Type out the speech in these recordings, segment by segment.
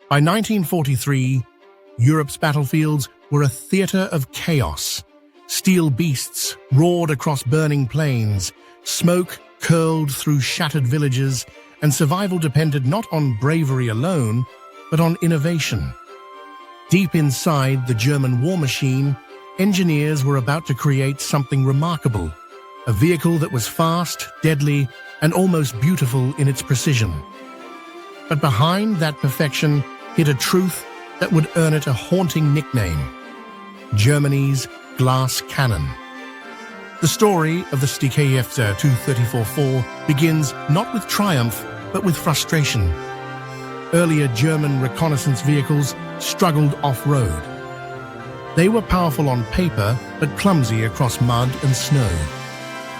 By 1943, Europe's battlefields were a theater of chaos. Steel beasts roared across burning plains, smoke curled through shattered villages, and survival depended not on bravery alone, but on innovation. Deep inside the German war machine, engineers were about to create something remarkable, a vehicle that was fast, deadly, and almost beautiful in its precision. But behind that perfection hid a truth that would earn it a haunting nickname: Germany's glass cannon. The story of the Sd.Kfz 234-4 begins not with triumph, but with frustration. Earlier German reconnaissance vehicles struggled off-road. They were powerful on paper, but clumsy across mud and snow.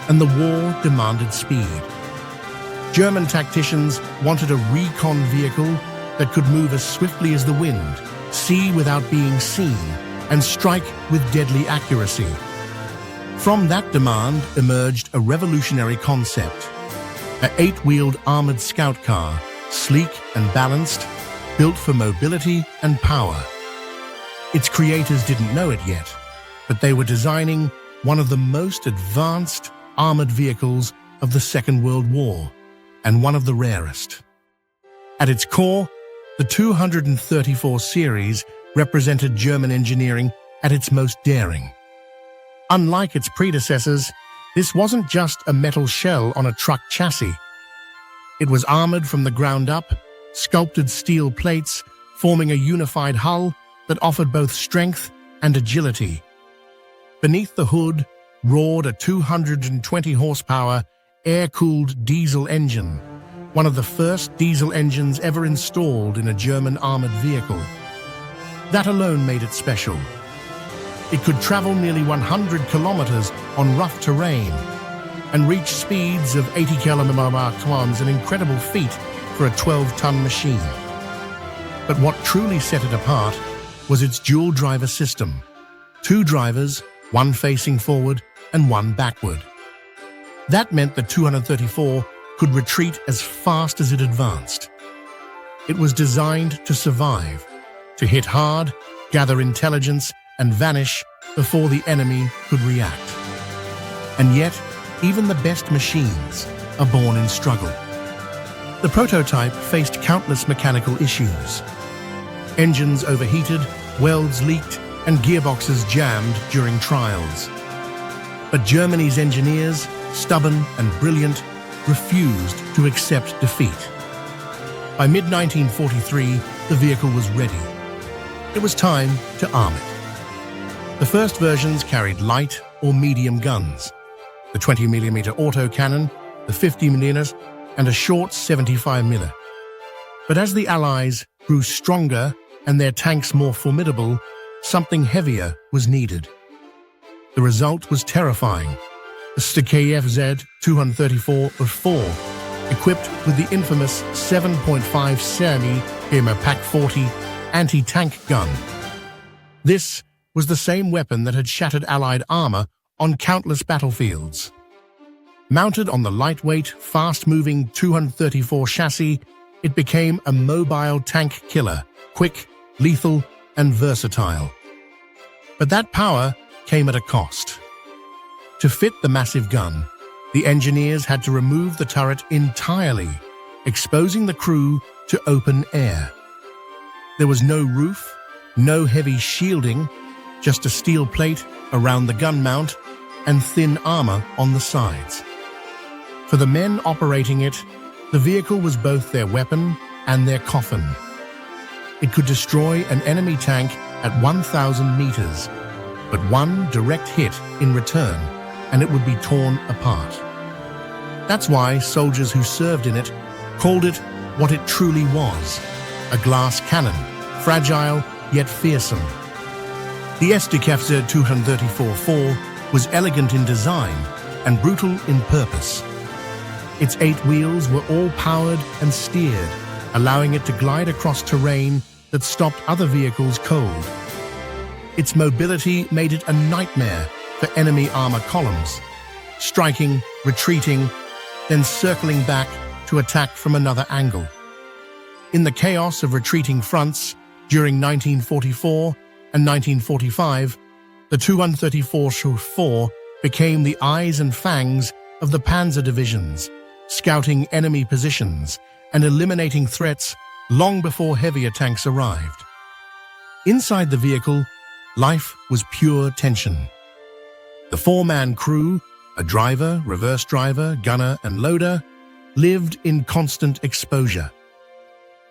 And the war demanded speed. German tacticians wanted a recon vehicle that could move as swiftly as the wind, see without being seen, and strike with deadly accuracy. From that demand emerged a revolutionary concept: an 8-wheeled armored scout car, sleek and balanced, built for mobility and power. Its creators didn't know it yet, but they were designing one of the most advanced armored vehicles of the Second World War, and one of the rarest. At its core, the 234 series represented German engineering at its most daring. Unlike its predecessors, this wasn't just a metal shell on a truck chassis. It was armored from the ground up, sculpted steel plates forming a unified hull that offered both strength and agility. Beneath the hood roared a 220 horsepower air-cooled diesel engine, one of the first diesel engines ever installed in a German armored vehicle. That alone made it special. It could travel nearly 100 kilometers on rough terrain and reach speeds of 80 km/h, an incredible feat for a 12-ton machine. But what truly set it apart was its dual-driver system. 2 drivers, one facing forward and one backward. That meant the 234 could retreat as fast as it advanced. It was designed to survive, to hit hard, gather intelligence, and vanish before the enemy could react. And yet, even the best machines are born in struggle. The prototype faced countless mechanical issues. Engines overheated, welds leaked, and gearboxes jammed during trials. But Germany's engineers, stubborn and brilliant, refused to accept defeat. By mid-1943, the vehicle was ready. It was time to arm it. The first versions carried light or medium guns, the 20mm autocannon, the 50mm, and a short 75mm. But as the Allies grew stronger and their tanks more formidable, something heavier was needed. The result was terrifying. The Sd.Kfz 234-4, equipped with the infamous 7.5 semi Pak 40 anti-tank gun. This was the same weapon that had shattered Allied armor on countless battlefields. Mounted on the lightweight, fast-moving 234 chassis, it became a mobile tank killer, quick, lethal, and versatile. But that power came at a cost. To fit the massive gun, the engineers had to remove the turret entirely, exposing the crew to open air. There was no roof, no heavy shielding, just a steel plate around the gun mount and thin armor on the sides. For the men operating it, the vehicle was both their weapon and their coffin. It could destroy an enemy tank at 1,000 meters, but one direct hit in return, and it would be torn apart. That's why soldiers who served in it called it what it truly was: a glass cannon, fragile yet fearsome. The Sd.Kfz 234-4 was elegant in design and brutal in purpose. Its 8 wheels were all powered and steered, allowing it to glide across terrain that stopped other vehicles cold. Its mobility made it a nightmare for enemy armor columns, striking, retreating, then circling back to attack from another angle. In the chaos of retreating fronts during 1944 and 1945, the 234 became the eyes and fangs of the panzer divisions, scouting enemy positions and eliminating threats long before heavier tanks arrived. Inside the vehicle, life was pure tension. The four-man crew, a driver, reverse driver, gunner, and loader, lived in constant exposure.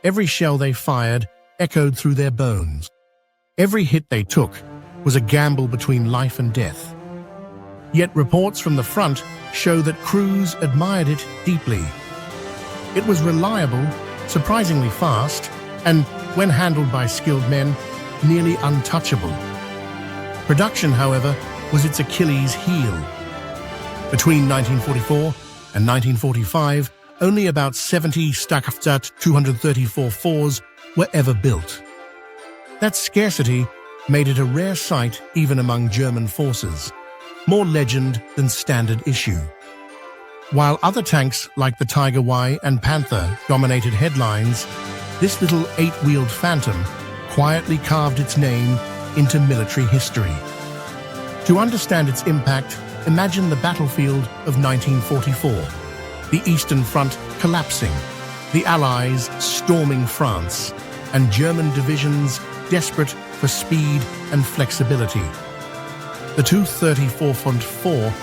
Every shell they fired echoed through their bones. Every hit they took was a gamble between life and death. Yet reports from the front show that crews admired it deeply. It was reliable, surprisingly fast, and, when handled by skilled men, nearly untouchable. Production, however, was its Achilles heel. Between 1944 and 1945, only about 70 St.Kfz 234-4s were ever built. That scarcity made it a rare sight even among German forces, more legend than standard issue. While other tanks like the WWII and Panther dominated headlines, this little eight-wheeled phantom quietly carved its name into military history. To understand its impact, imagine the battlefield of 1944, the Eastern Front collapsing, the Allies storming France, and German divisions desperate for speed and flexibility. The 234-4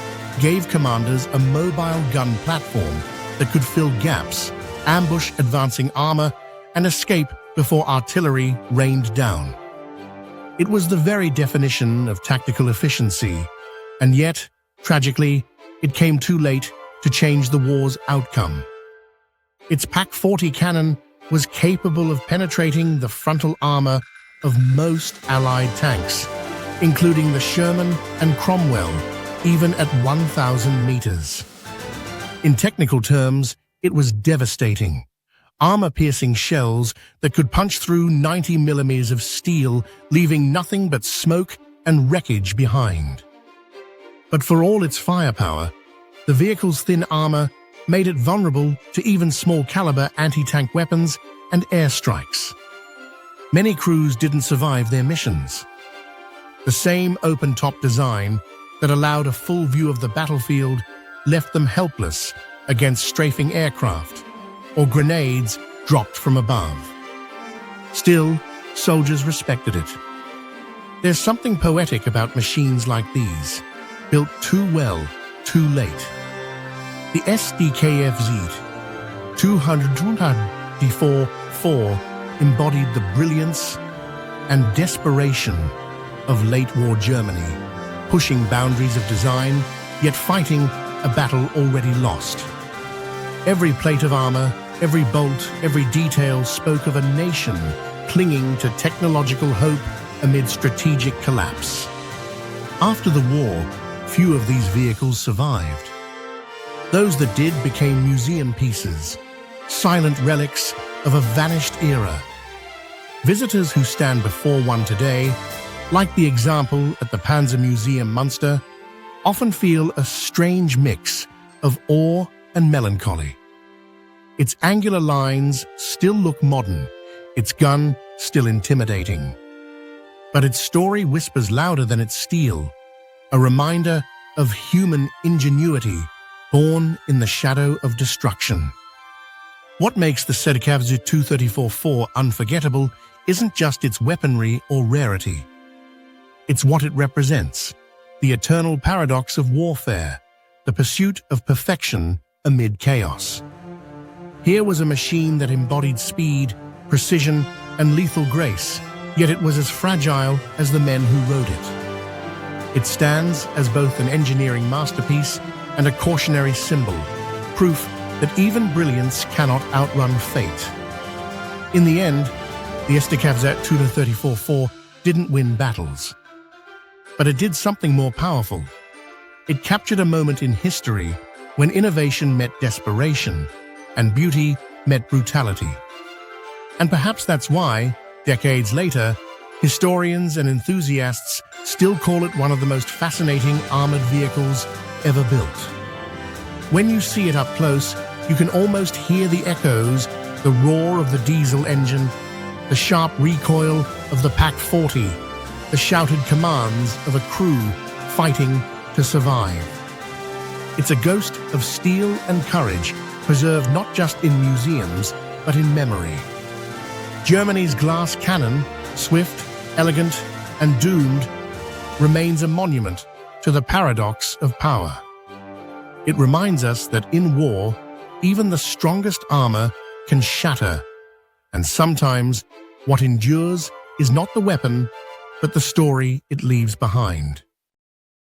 gave commanders a mobile gun platform that could fill gaps, ambush advancing armor, and escape before artillery rained down. It was the very definition of tactical efficiency, and yet, tragically, it came too late to change the war's outcome. Its PaK-40 cannon was capable of penetrating the frontal armor of most Allied tanks, including the Sherman and Cromwell, even at 1,000 meters. In technical terms, it was devastating. Armor-piercing shells that could punch through 90 millimeters of steel, leaving nothing but smoke and wreckage behind. But for all its firepower, the vehicle's thin armor made it vulnerable to even small-caliber anti-tank weapons and airstrikes. Many crews didn't survive their missions. The same open-top design that allowed a full view of the battlefield left them helpless against strafing aircraft or grenades dropped from above. Still, soldiers respected it. There's something poetic about machines like these, built too well, too late. The Sd.Kfz 234-4 embodied the brilliance and desperation of late-war Germany, pushing boundaries of design, yet fighting a battle already lost. Every plate of armor, every bolt, every detail spoke of a nation clinging to technological hope amid strategic collapse. After the war, few of these vehicles survived. Those that did became museum pieces, silent relics of a vanished era. Visitors who stand before one today, like the example at the Panzer Museum Munster, often feel a strange mix of awe and melancholy. Its angular lines still look modern, its gun still intimidating. But its story whispers louder than its steel, a reminder of human ingenuity born in the shadow of destruction. What makes the St.Kfz 234-4 unforgettable isn't just its weaponry or rarity. It's what it represents, the eternal paradox of warfare, the pursuit of perfection amid chaos. Here was a machine that embodied speed, precision, and lethal grace, yet it was as fragile as the men who rode it. It stands as both an engineering masterpiece and a cautionary symbol, proof that even brilliance cannot outrun fate. In the end, the St.Kfz 234-4 didn't win battles. But it did something more powerful. It captured a moment in history when innovation met desperation and beauty met brutality. And perhaps that's why, decades later, historians and enthusiasts still call it one of the most fascinating armored vehicles ever built. When you see it up close, you can almost hear the echoes The roar of the diesel engine, the sharp recoil of the Pak-40, the shouted commands of a crew fighting to survive. It's a ghost of steel and courage, preserved not just in museums, but in memory. Germany's glass cannon, swift, elegant, and doomed, remains a monument to the paradox of power. It reminds us that in war, even the strongest armor can shatter, and sometimes what endures is not the weapon, but the story it leaves behind.